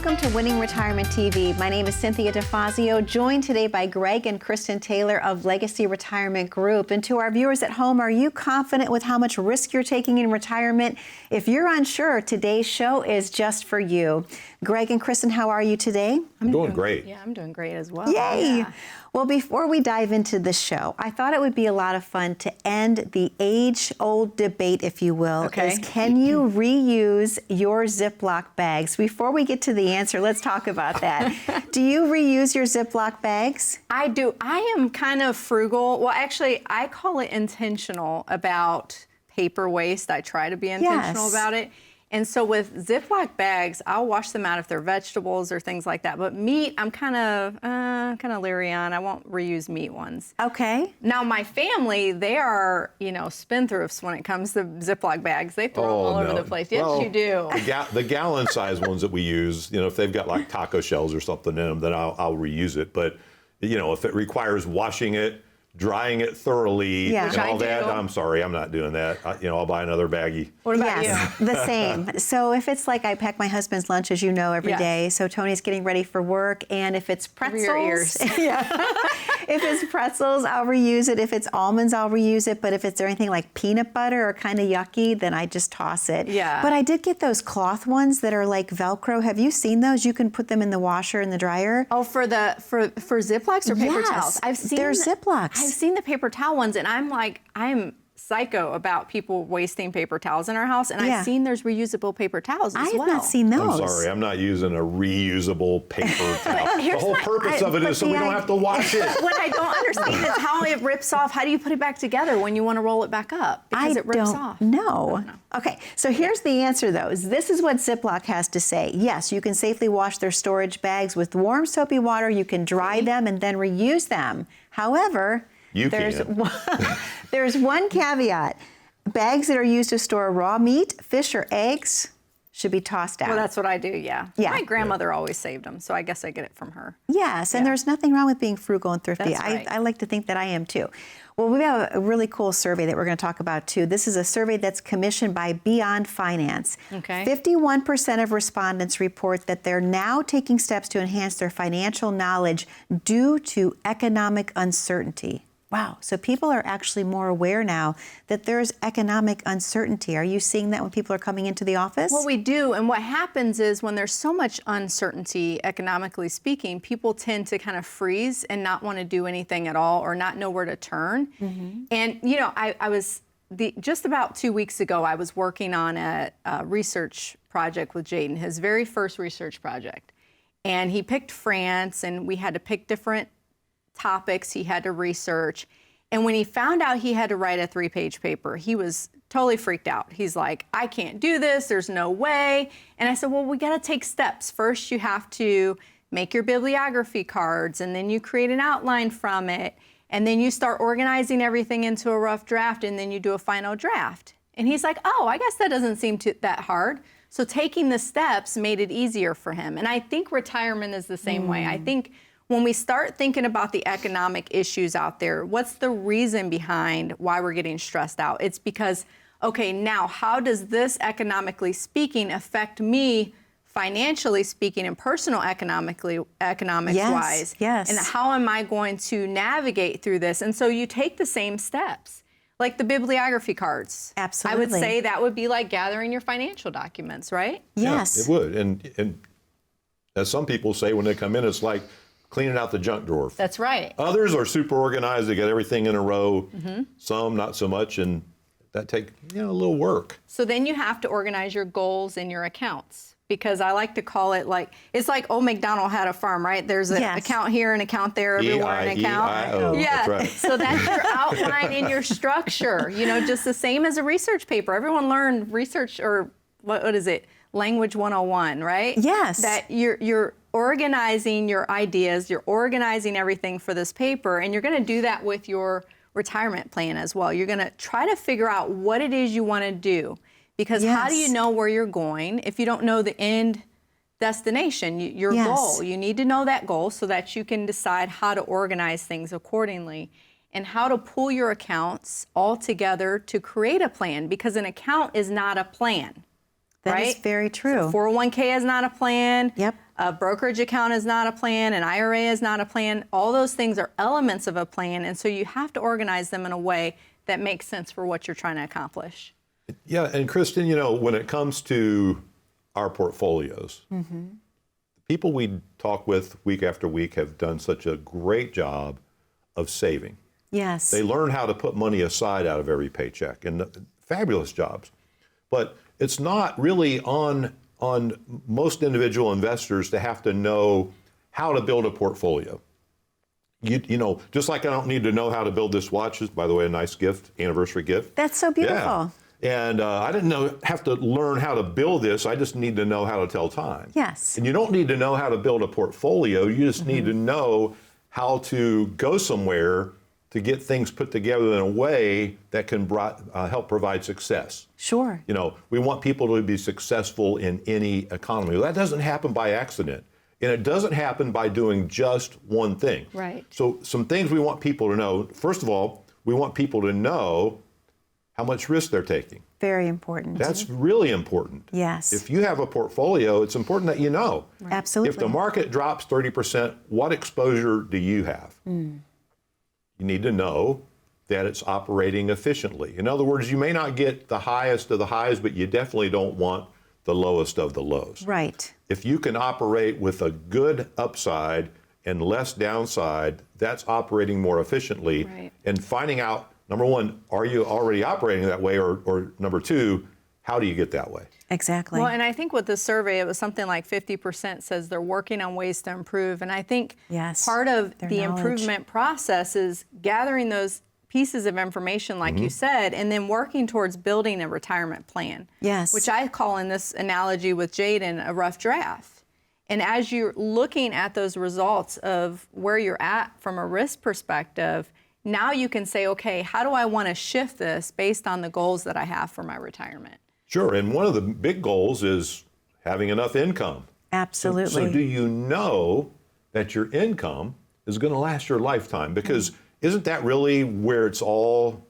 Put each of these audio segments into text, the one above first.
Welcome to Winning Retirement TV. My name is Cynthia DeFazio, joined today by Greg and Kristin Taylor of Legacy Retirement Group. And to our viewers at home, are you confident with how much risk you're taking in retirement? If you're unsure, today's show is just for you. Greg and Kristin, how are you today? I'm doing great. Yeah, I'm doing great as well. Yay! Yeah. Well, before we dive into the show, I thought it would be a lot of fun to end the age-old debate, if you will, Okay. is can you reuse your Ziploc bags? Before we get to the answer, let's talk about that. Do you reuse your Ziploc bags? I do. I am kind of frugal. Well, actually, I call it intentional about paper waste. I try to be intentional about it. And so with Ziploc bags, I'll wash them out if they're vegetables or things like that. But meat, I'm kind of leery on. I won't reuse meat ones. Okay. Now, my family, they are, spendthrifts when it comes to Ziploc bags. They throw them all over the place. Yes, Well, you do. The gallon size ones that we use, if they've got like taco shells or something in them, then I'll reuse it. But, if it requires washing it, drying it thoroughly, Yeah. and Which I all that, do. I'm sorry, I'm not doing that. I'll buy another baggie. What about Yes, you? the same. So if it's like I pack my husband's lunch, as you know, every Yes. day. So Tony's getting ready for work, and if it's Cover pretzels, your ears. if it's pretzels, I'll reuse it. If it's almonds, I'll reuse it. But if it's anything like peanut butter or kind of yucky, then I just toss it. Yeah. But I did get those cloth ones that are like Velcro. Have you seen those? You can put them in the washer and the dryer. Oh, for Ziplocs or paper Yes, towels? they're Ziplocs. I've seen the paper towel ones, and I'm psycho about people wasting paper towels in our house, and Yeah. I've seen there's reusable paper towels I as have well. not seen those. I'm sorry, I'm not using a reusable paper towel. The here's whole my- purpose of it but is so we the don't have to wash it. What I don't understand is how it rips off. How do you put it back together when you want to roll it back up? Because it rips off. know. Okay, so here's the answer, though. This is what Ziploc has to say. Yes, you can safely wash their storage bags with warm, soapy water. You can dry them and then reuse them. However, there's one caveat. Bags that are used to store raw meat, fish, or eggs should be tossed out. Well, that's what I do, yeah. Yeah. My grandmother always saved them, so I guess I get it from her. Yes, and Yeah. there's nothing wrong with being frugal and thrifty. That's right. I like to think that I am too. Well, we have a really cool survey that we're going to talk about too. This is a survey that's commissioned by Beyond Finance. Okay. 51% of respondents report that they're now taking steps to enhance their financial knowledge due to economic uncertainty. Wow. So people are actually more aware now that there's economic uncertainty. Are you seeing that when people are coming into the office? Well, we do. And what happens is when there's so much uncertainty, economically speaking, people tend to kind of freeze and not want to do anything at all or not know where to turn. Mm-hmm. And, I was just about 2 weeks ago, I was working on a research project with Jaden, his very first research project. And he picked France, and we had to pick different topics he had to research. And when he found out he had to write a 3-page paper, he was totally freaked out. He's like, I can't do this. There's no way. And I said, well, we got to take steps. First, you have to make your bibliography cards, and then you create an outline from it. And then you start organizing everything into a rough draft, and then you do a final draft. And he's like, oh, I guess that doesn't seem that hard. So taking the steps made it easier for him. And I think retirement is the same way. I think when we start thinking about the economic issues out there, what's the reason behind why we're getting stressed out? It's because, okay, now how does this economically speaking affect me financially speaking and personal economics wise? Yes. And how am I going to navigate through this? And so you take the same steps. Like the bibliography cards. Absolutely. I would say that would be like gathering your financial documents, right? Yes. Yeah, it would. And as some people say when they come in, it's like cleaning out the junk drawer. That's right. Others are super organized. They got everything in a row. Some not so much, and that take a little work. So then you have to organize your goals and your accounts, because I like to call it like, it's like old MacDonald had a farm, right? There's an Yes. account here, an account there, everywhere an account. E-I-E-I-O. Yeah. That's right. So that's your outline and your structure. Just the same as a research paper. Everyone learned research, or what is it? Language 101, right? Yes. That you're organizing your ideas, you're organizing everything for this paper, and you're going to do that with your retirement plan as well. You're going to try to figure out what it is you want to do, because how do you Yes. know where you're going if you don't know the end destination, your Yes. goal? You need to know that goal so that you can decide how to organize things accordingly and how to pull your accounts all together to create a plan, because an account is not a plan. That right? is very true. 401k is not a plan. Yep. A brokerage account is not a plan. An IRA is not a plan. All those things are elements of a plan. And so you have to organize them in a way that makes sense for what you're trying to accomplish. Yeah, and Kristin, you know, when it comes to our portfolios, the people we talk with week after week have done such a great job of saving. Yes. They learn how to put money aside out of every paycheck, and fabulous jobs. But it's not really on most individual investors to have to know how to build a portfolio. You know, just like I don't need to know how to build this watch, is, by the way, a nice gift, anniversary gift. That's so beautiful. Yeah. And I didn't have to learn how to build this. I just need to know how to tell time. Yes. And you don't need to know how to build a portfolio. You just need to know how to go somewhere to get things put together in a way that can help provide success. Sure. You know, we want people to be successful in any economy. Well, that doesn't happen by accident. And it doesn't happen by doing just one thing. Right. So some things we want people to know. First of all, we want people to know how much risk they're taking. Very important. That's really important. Yes. If you have a portfolio, it's important that you know. Right. Absolutely. If the market drops 30%, what exposure do you have? You need to know that it's operating efficiently. In other words, you may not get the highest of the highs, but you definitely don't want the lowest of the lows. Right. If you can operate with a good upside and less downside, that's operating more efficiently. Right. And finding out, number one, are you already operating that way? Or number two, how do you get that way? Exactly. Well, and I think with the survey, it was something like 50% says they're working on ways to improve. And I think Yes, part of their the knowledge. improvement process is gathering those pieces of information, like you said, and then working towards building a retirement plan. Yes. Which I call, in this analogy with Jaden, a rough draft. And as you're looking at those results of where you're at from a risk perspective, now you can say, okay, how do I want to shift this based on the goals that I have for my retirement? Sure, and one of the big goals is having enough income. Absolutely. So do you know that your income is going to last your lifetime? Because isn't that really where it's all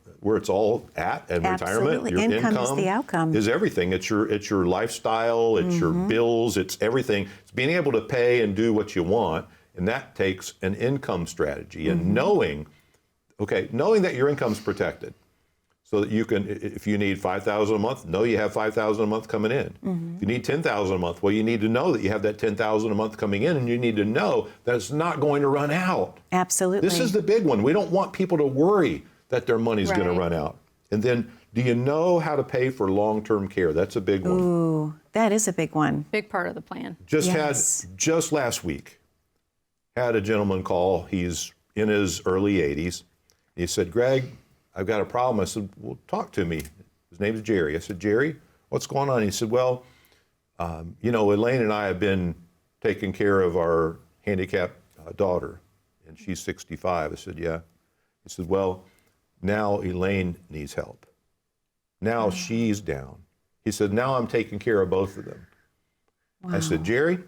at retirement? Absolutely. Your Income is the outcome. is everything. It's your lifestyle, it's your bills, it's everything. It's being able to pay and do what you want, and that takes an income strategy and knowing that your income's protected. So that you can, if you need $5,000 a month, know you have $5,000 a month coming in. If you need $10,000 a month, well, you need to know that you have that $10,000 a month coming in, and you need to know that it's not going to run out. Absolutely. This is the big one. We don't want people to worry that their money's going to Right. run out. And then, do you know how to pay for long-term care? That's a big one. Ooh, that is a big one. Big part of the plan. Just last week, had a gentleman call. He's in his early 80s. He said, Greg, I've got a problem. I said, well, talk to me. His name's Jerry. I said, Jerry, what's going on? He said, well, Elaine and I have been taking care of our handicapped daughter, and she's 65. I said, yeah. He said, well, now Elaine needs help. Now she's down. He said, now I'm taking care of both of them. Wow. I said, Jerry,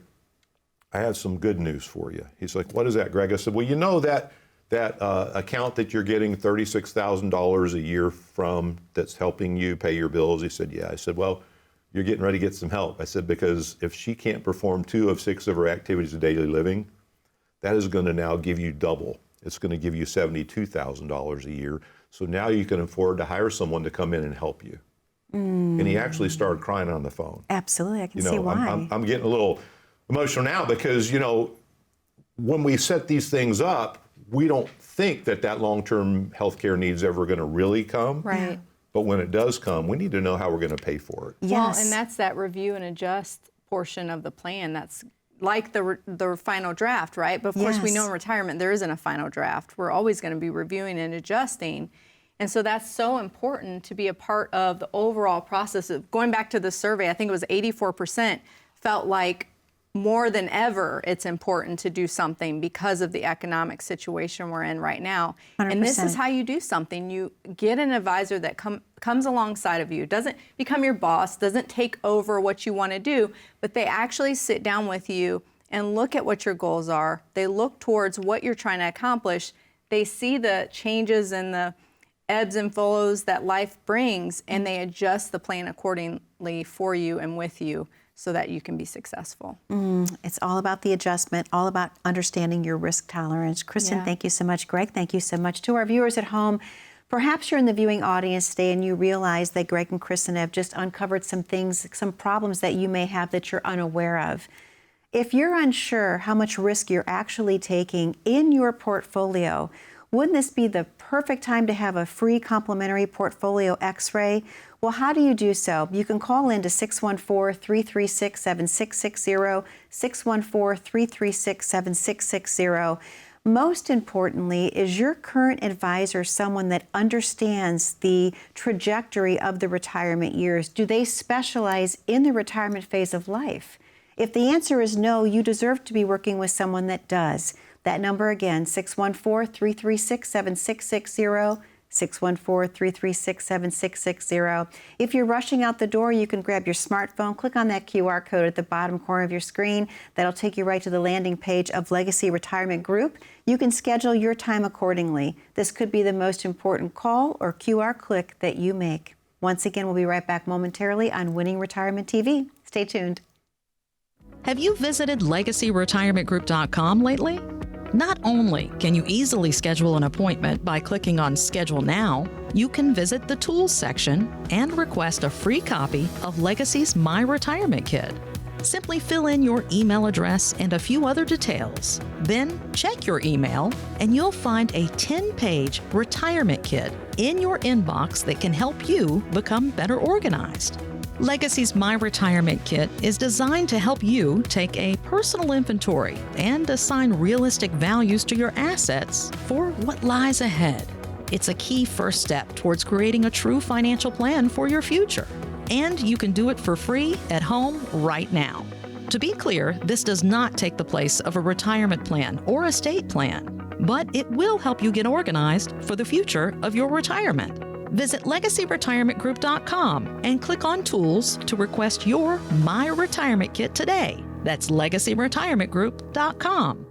I have some good news for you. He's like, what is that, Greg? I said, well, you know that account that you're getting $36,000 a year from that's helping you pay your bills? He said, yeah. I said, well, you're getting ready to get some help. I said, because if she can't perform 2 of 6 of her activities of daily living, that is going to now give you double. It's going to give you $72,000 a year. So now you can afford to hire someone to come in and help you. And he actually started crying on the phone. Absolutely. I can see why. I'm getting a little emotional now because, when we set these things up, we don't think that long-term health care need's ever going to really come. Right. But when it does come, we need to know how we're going to pay for it. Yes. Well, and that's that review and adjust portion of the plan. That's like the final draft, right? But of course, we know in retirement there isn't a final draft. We're always going to be reviewing and adjusting. And so that's so important to be a part of the overall process of going back to the survey. I think it was 84% felt like more than ever it's important to do something because of the economic situation we're in right now. 100%. And this is how you do something. You get an advisor that comes alongside of you, doesn't become your boss, doesn't take over what you want to do, but they actually sit down with you and look at what your goals are. They look towards what you're trying to accomplish. They see the changes in the ebbs and flows that life brings, and they adjust the plan accordingly for you and with you so that you can be successful. It's all about the adjustment, all about understanding your risk tolerance. Kristin, thank you so much. Greg, thank you so much. To our viewers at home, perhaps you're in the viewing audience today and you realize that Greg and Kristin have just uncovered some things, some problems that you may have that you're unaware of. If you're unsure how much risk you're actually taking in your portfolio, wouldn't this be the perfect time to have a free complimentary portfolio x-ray? Well, how do you do so? You can call in to 614-336-7660, 614-336-7660. Most importantly, is your current advisor someone that understands the trajectory of the retirement years? Do they specialize in the retirement phase of life? If the answer is no, you deserve to be working with someone that does. That number again, 614-336-7660, 614-336-7660. If you're rushing out the door, you can grab your smartphone, click on that QR code at the bottom corner of your screen. That'll take you right to the landing page of Legacy Retirement Group. You can schedule your time accordingly. This could be the most important call or QR click that you make. Once again, we'll be right back momentarily on Winning Retirement TV. Stay tuned. Have you visited LegacyRetirementGroup.com lately? Not only can you easily schedule an appointment by clicking on Schedule Now, you can visit the Tools section and request a free copy of Legacy's My Retirement Kit. Simply fill in your email address and a few other details. Then check your email and you'll find a 10-page retirement kit in your inbox that can help you become better organized. Legacy's My Retirement Kit is designed to help you take a personal inventory and assign realistic values to your assets for what lies ahead. It's a key first step towards creating a true financial plan for your future. And you can do it for free at home right now. To be clear, this does not take the place of a retirement plan or estate plan, but it will help you get organized for the future of your retirement. Visit LegacyRetirementGroup.com and click on Tools to request your My Retirement Kit today. That's LegacyRetirementGroup.com.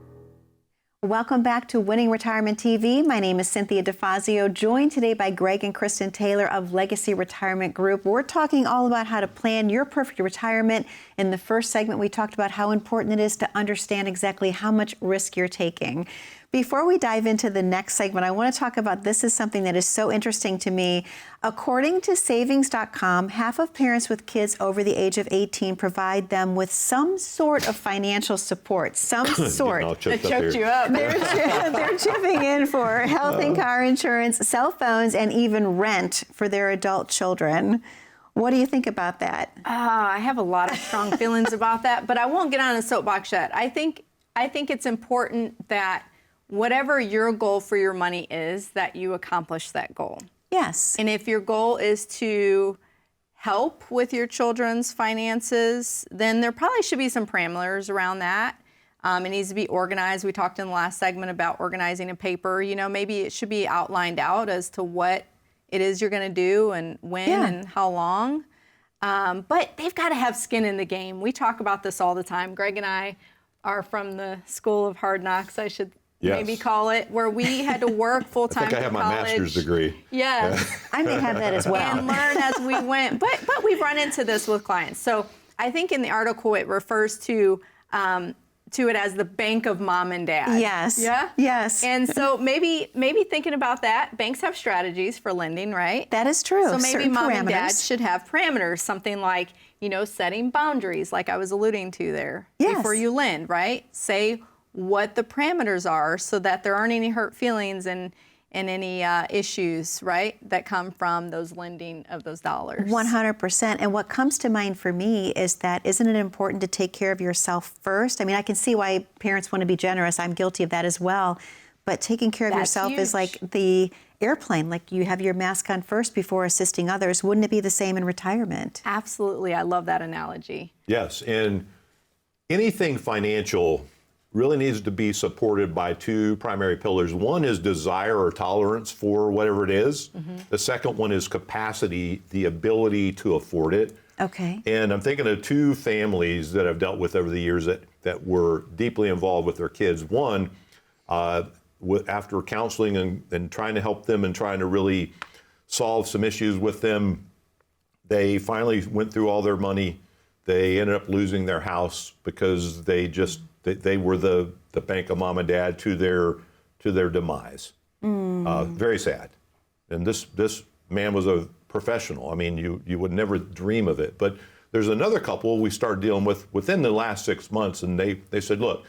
Welcome back to Winning Retirement TV. My name is Cynthia DeFazio, joined today by Greg and Kristin Taylor of Legacy Retirement Group. We're talking all about how to plan your perfect retirement. In the first segment, we talked about how important it is to understand exactly how much risk you're taking. Before we dive into the next segment, I want to talk about this is something that is so interesting to me. According to savings.com, half of parents with kids over the age of 18 provide them with some sort of financial support, some sort. It choked you up. They're chipping in for health and car insurance, cell phones, and even rent for their adult children. What do you think about that? I have a lot of strong feelings about that, but I won't get on a soapbox yet. I think it's important that whatever your goal for your money is, that you accomplish that goal. Yes. And if your goal is to help with your children's finances, then there probably should be some parameters around that. It needs to be organized. We talked in the last segment about organizing a paper. You know, maybe it should be outlined out as to what it is you're going to do and when and how long. But they've got to have skin in the game. We talk about this all the time. Greg and I are from the School of Hard Knocks, I should maybe call it, where we had to work full-time I think I have my master's degree. Yes. I may have that as well. And learn as we went. But we've run into this with clients. So I think in the article it refers to it as the bank of mom and dad. Yes. Yeah? Yes. And so maybe thinking about that, banks have strategies for lending, right? That is true. So maybe certain mom parameters. and dad should have parameters, something like, setting boundaries, like I was alluding to there, before you lend, right? Say what the parameters are so that there aren't any hurt feelings and any issues, right, that come from those lending of those dollars. 100%. And what comes to mind for me is that isn't it important to take care of yourself first? I mean, I can see why parents want to be generous. I'm guilty of that as well. But taking care of yourself is like the airplane, like you have your mask on first before assisting others. Wouldn't it be the same in retirement? Absolutely. I love that analogy. Yes, and anything financial really needs to be supported by two primary pillars. One is desire or tolerance for whatever it is. Mm-hmm. The second one is capacity, the ability to afford it. Okay. And I'm thinking of two families that I've dealt with over the years that were deeply involved with their kids. One, after counseling and trying to help them and trying to really solved some issues with them. They finally went through all their money. They ended up losing their house because they were the bank of mom and dad to their demise. Very sad. And this man was a professional. I mean, you would never dream of it. But there's another couple we started dealing with within the last 6 months, and they said, look,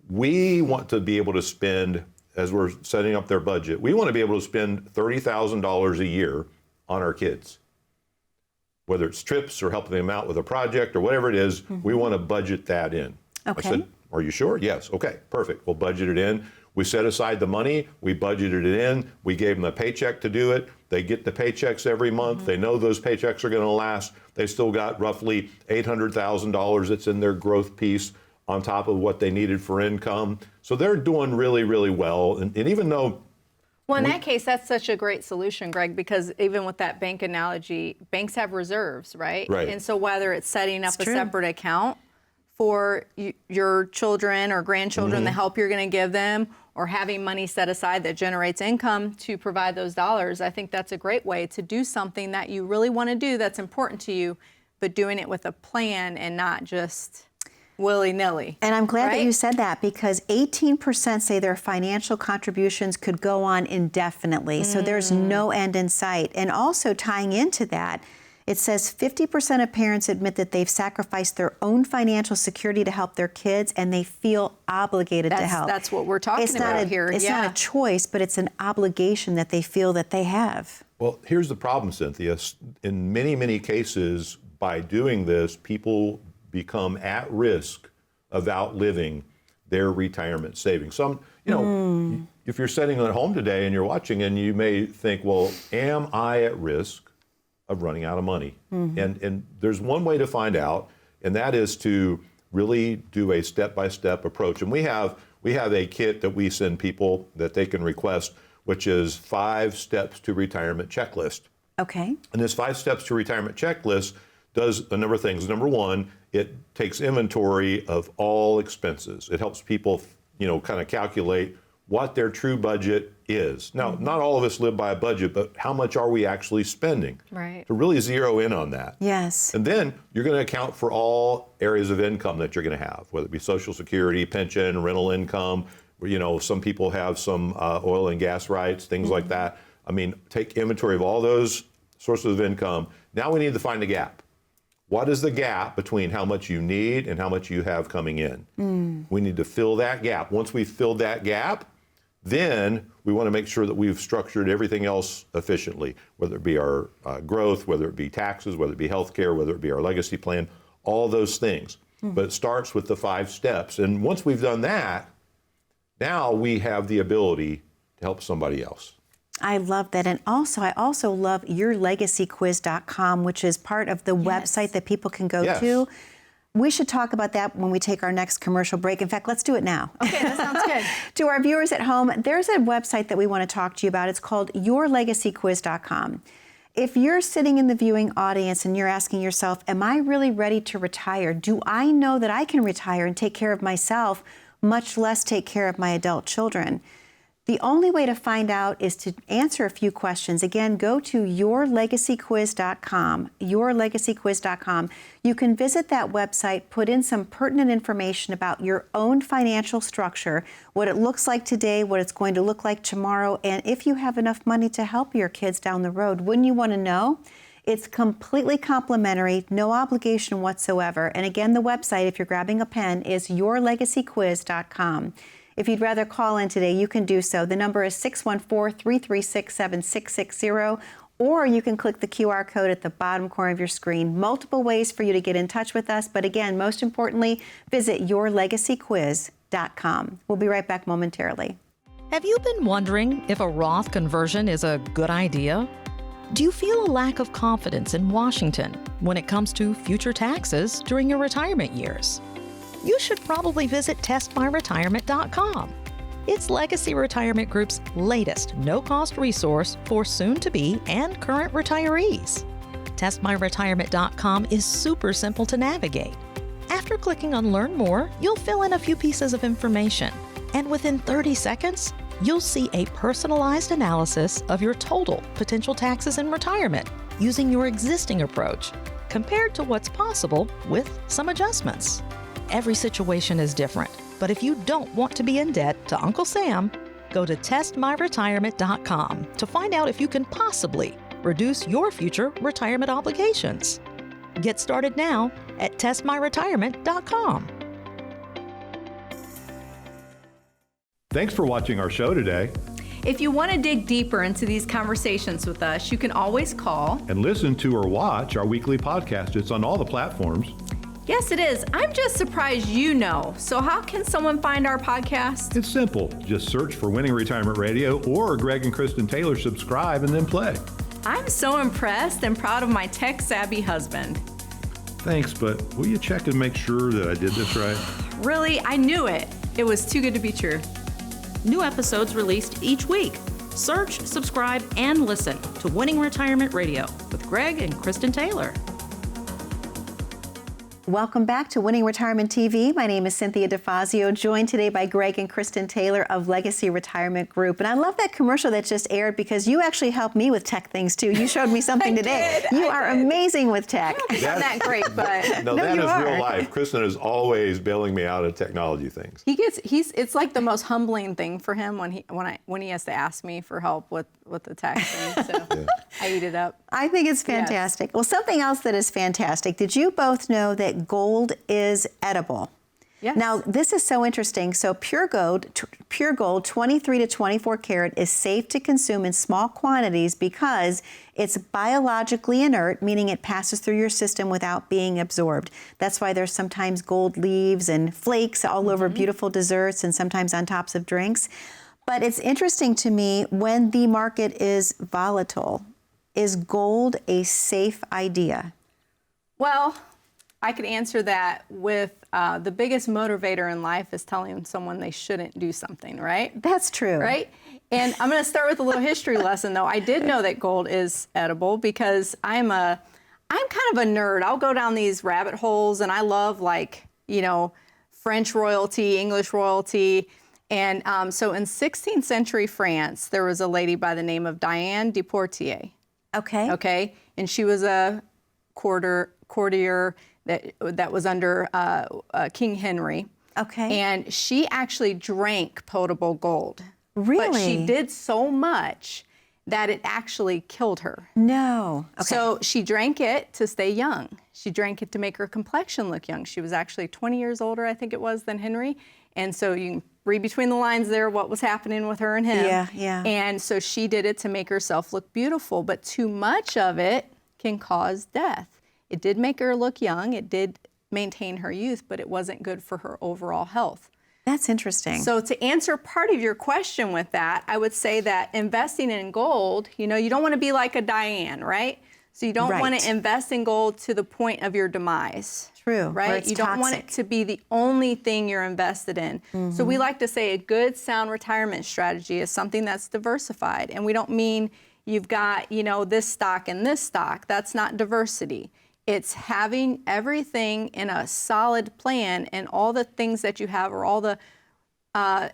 we want to be able to spend, as we're setting up their budget, we want to be able to spend $30,000 a year on our kids. Whether it's trips or helping them out with a project or whatever it is, we want to budget that in. Okay. I said, are you sure? Yes. Okay, perfect. We'll budget it in. We set aside the money. We budgeted it in. We gave them a paycheck to do it. They get the paychecks every month. They know those paychecks are going to last. They still got roughly $800,000 that's in their growth piece on top of what they needed for income. So they're doing really, really well. And even though well, in that case, that's such a great solution, Greg, because even with that bank analogy, banks have reserves, right? Right. And so whether it's setting up It's a true. separate account for your children or grandchildren, the help you're going to give them, or having money set aside that generates income to provide those dollars, I think that's a great way to do something that you really want to do that's important to you, but doing it with a plan and not just willy-nilly. And I'm glad that right? you said that, because 18% say their financial contributions could go on indefinitely. So there's no end in sight. And also tying into that, it says 50% of parents admit that they've sacrificed their own financial security to help their kids, and they feel obligated to help. That's what we're talking It's about not here. It's yeah. not a choice, but it's an obligation that they feel that they have. Well, here's the problem, Cynthia. In many, many cases, by doing this, people become at risk of outliving their retirement savings. Some, if you're sitting at home today and you're watching, and you may think, well, am I at risk of running out of money? And there's one way to find out, and that is to really do a step-by-step approach. And we have a kit that we send people that they can request, which is 5 steps to retirement checklist. Okay. And this 5 steps to retirement checklist does a number of things. Number one, it takes inventory of all expenses. It helps people, kind of calculate what their true budget is. Now, not all of us live by a budget, but how much are we actually spending? Right. To really zero in on that. Yes. And then you're going to account for all areas of income that you're going to have, whether it be Social Security, pension, rental income. Some people have some oil and gas rights, things like that. I mean, take inventory of all those sources of income. Now we need to find a gap. What is the gap between how much you need and how much you have coming in? We need to fill that gap. Once we've filled that gap, then we want to make sure that we've structured everything else efficiently, whether it be our growth, whether it be taxes, whether it be healthcare, whether it be our legacy plan, all those things. But it starts with the 5 steps. And once we've done that, now we have the ability to help somebody else. I love that. And also, I also love yourlegacyquiz.com, which is part of the website that people can go to. We should talk about that when we take our next commercial break. In fact, let's do it now. Okay, that sounds good. To our viewers at home, there's a website that we want to talk to you about. It's called yourlegacyquiz.com. If you're sitting in the viewing audience and you're asking yourself, am I really ready to retire? Do I know that I can retire and take care of myself, much less take care of my adult children? The only way to find out is to answer a few questions. Again, go to yourlegacyquiz.com, yourlegacyquiz.com. You can visit that website, put in some pertinent information about your own financial structure, what it looks like today, what it's going to look like tomorrow, and if you have enough money to help your kids down the road. Wouldn't you want to know? It's completely complimentary, no obligation whatsoever. And again, the website, if you're grabbing a pen, is yourlegacyquiz.com. If you'd rather call in today, you can do so. The number is 614-336-7660, or you can click the QR code at the bottom corner of your screen. Multiple ways for you to get in touch with us. But again, most importantly, visit yourlegacyquiz.com. We'll be right back momentarily. Have you been wondering if a Roth conversion is a good idea? Do you feel a lack of confidence in Washington when it comes to future taxes during your retirement years? You should probably visit testmyretirement.com. It's Legacy Retirement Group's latest no-cost resource for soon-to-be and current retirees. Testmyretirement.com is super simple to navigate. After clicking on Learn More, you'll fill in a few pieces of information, and within 30 seconds, You'll see a personalized analysis of your total potential taxes in retirement using your existing approach compared to what's possible with some adjustments. Every situation is different, but if you don't want to be in debt to Uncle Sam, go to testmyretirement.com to find out if you can possibly reduce your future retirement obligations. Get started now at testmyretirement.com. Thanks for watching our show today. If you want to dig deeper into these conversations with us, you can always call. And listen to or watch our weekly podcast. It's on all the platforms. Yes, it is. I'm just surprised you know. So how can someone find our podcast? It's simple. Just search for Winning Retirement Radio or Greg and Kristin Taylor, subscribe, and then play. I'm so impressed and proud of my tech-savvy husband. Thanks, but will you check and make sure that I did this right? Really, I knew it. It was too good to be true. New episodes released each week. Search, subscribe, and listen to Winning Retirement Radio with Greg and Kristin Taylor. Welcome back to Winning Retirement TV. My name is Cynthia DeFazio, joined today by Greg and Kristin Taylor of Legacy Retirement Group. And I love that commercial that just aired because you actually helped me with tech things too. You showed me something today. You are amazing with tech. Not that great, but No, No, that you is are. real life. Kristin is always bailing me out of technology things. it's like the most humbling thing for him when he has to ask me for help with the tech thing. So I eat it up. I think it's fantastic. Well, something else that is fantastic. Did you both know that gold is edible? Yes. Now, this is so interesting. So pure gold, 23 to 24 karat, is safe to consume in small quantities because it's biologically inert, meaning it passes through your system without being absorbed. That's why there's sometimes gold leaves and flakes all over beautiful desserts and sometimes on tops of drinks. But it's interesting to me when the market is volatile. Is gold a safe idea? Well, I could answer that with the biggest motivator in life is telling someone they shouldn't do something, right? That's true. Right? And I'm going to start with a little history lesson, though. I did know that gold is edible because I'm kind of a nerd. I'll go down these rabbit holes, and I love, French royalty, English royalty. And so in 16th century France, there was a lady by the name of Diane de Poitiers. Okay. And she was a courtier that was under King Henry. Okay. And she actually drank potable gold. Really? But she did so much that it actually killed her. No. Okay. So she drank it to stay young. She drank it to make her complexion look young. She was actually 20 years older, I think it was, than Henry. And so you can read between the lines there what was happening with her and him. Yeah. And so she did it to make herself look beautiful, but too much of it can cause death. It did make her look young, it did maintain her youth, but it wasn't good for her overall health. That's interesting. So to answer part of your question with that, I would say that investing in gold, you don't want to be like a Diane, right? So you don't want Right. to invest in gold to the point of your demise. True. Right? Or it's You don't want it toxic. to be the only thing you're invested in. So we like to say a good, sound retirement strategy is something that's diversified. And we don't mean you've got, this stock and this stock. That's not diversity. It's having everything in a solid plan, and all the things that you have, or all the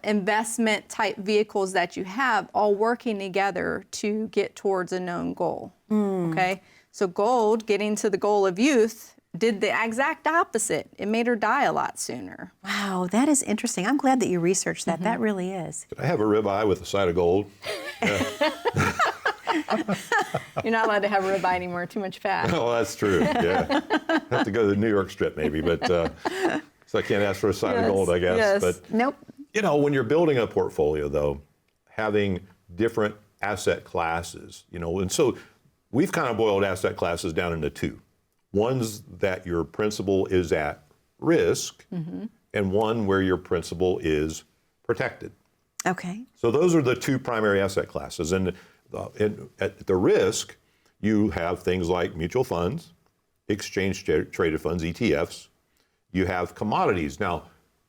investment type vehicles that you have, all working together to get towards a known goal. Okay? So gold, getting to the goal of youth, did the exact opposite. It made her die a lot sooner. Wow, that is interesting. I'm glad that you researched that. That really is. Could I have a ribeye with a side of gold? You're not allowed to have ribeye anymore, too much fat. Oh, that's true. Yeah. Have to go to the New York Strip maybe, but so I can't ask for a side of gold, I guess. yes. But Nope. when you're building a portfolio, though, having different asset classes, and so we've kind of boiled asset classes down into two. One's that your principal is at risk, and one where your principal is protected. Okay. So those are the two primary asset classes. And at the risk, you have things like mutual funds, exchange traded funds, ETFs. You have commodities. Now,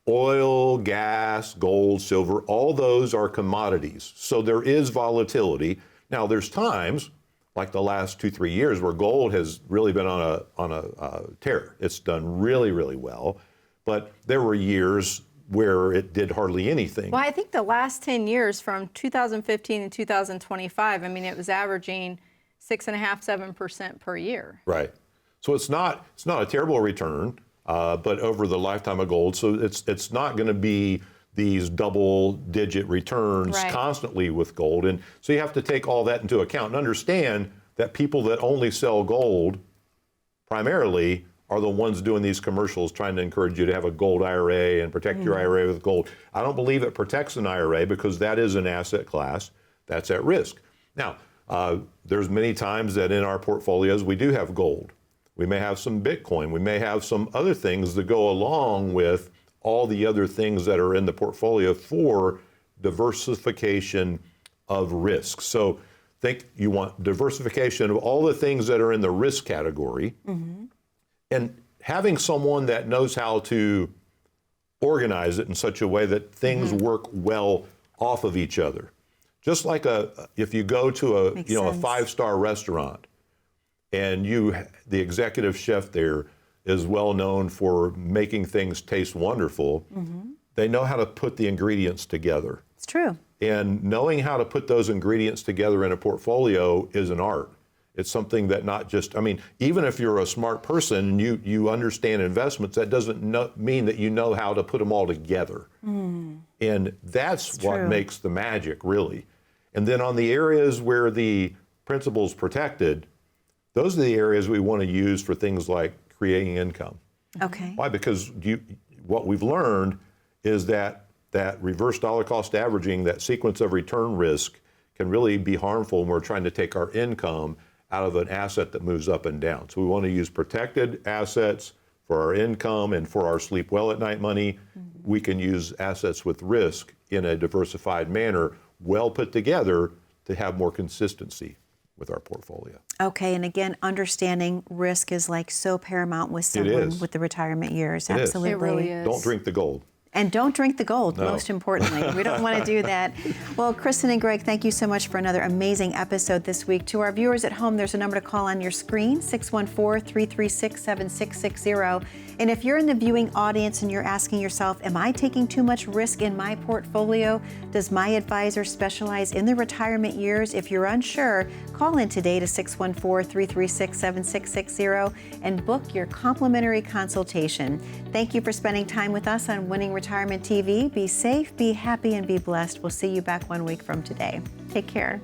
oil, gas, gold, silver, all those are commodities. So there is volatility. Now, there's times, like the last 2-3 years, where gold has really been on a tear. It's done really, really well. But there were years where it did hardly anything. Well, I think the last 10 years from 2015 to 2025, I mean, it was averaging 6.5%, 7% per year. Right. So it's not a terrible return, but over the lifetime of gold. So it's not going to be these double-digit returns Right. constantly with gold. And so you have to take all that into account and understand that people that only sell gold primarily are the ones doing these commercials trying to encourage you to have a gold IRA and protect your IRA with gold. I don't believe it protects an IRA because that is an asset class that's at risk. Now, there's many times that in our portfolios we do have gold. We may have some Bitcoin. We may have some other things that go along with all the other things that are in the portfolio for diversification of risk. So think you want diversification of all the things that are in the risk category, and having someone that knows how to organize it in such a way that things work well off of each other. Just like if you go to a Makes a sense. 5-star restaurant and the executive chef there is well known for making things taste wonderful, they know how to put the ingredients together. It's true. And knowing how to put those ingredients together in a portfolio is an art. It's something that not just, I mean, even if you're a smart person and you understand investments, that doesn't mean that you know how to put them all together. And that's what true. makes the magic, really. And then on the areas where the principal's protected, those are the areas we want to use for things like creating income. Okay. Why? Because what we've learned is that reverse dollar cost averaging, that sequence of return risk, can really be harmful when we're trying to take our income out of an asset that moves up and down. So we want to use protected assets for our income and for our sleep well at night money. We can use assets with risk in a diversified manner, well put together, to have more consistency with our portfolio. Okay, and again, understanding risk is like so paramount with someone is. with the retirement years. It is. Absolutely. It really is. Don't drink the gold. And don't drink the gold, No. most importantly. We don't want to do that. Well, Kristin and Greg, thank you so much for another amazing episode this week. To our viewers at home, there's a number to call on your screen, 614-336-7660. And if you're in the viewing audience and you're asking yourself, am I taking too much risk in my portfolio? Does my advisor specialize in the retirement years? If you're unsure, call in today to 614-336-7660 and book your complimentary consultation. Thank you for spending time with us on Winning Retirement TV. Be safe, be happy, and be blessed. We'll see you back 1 week from today. Take care.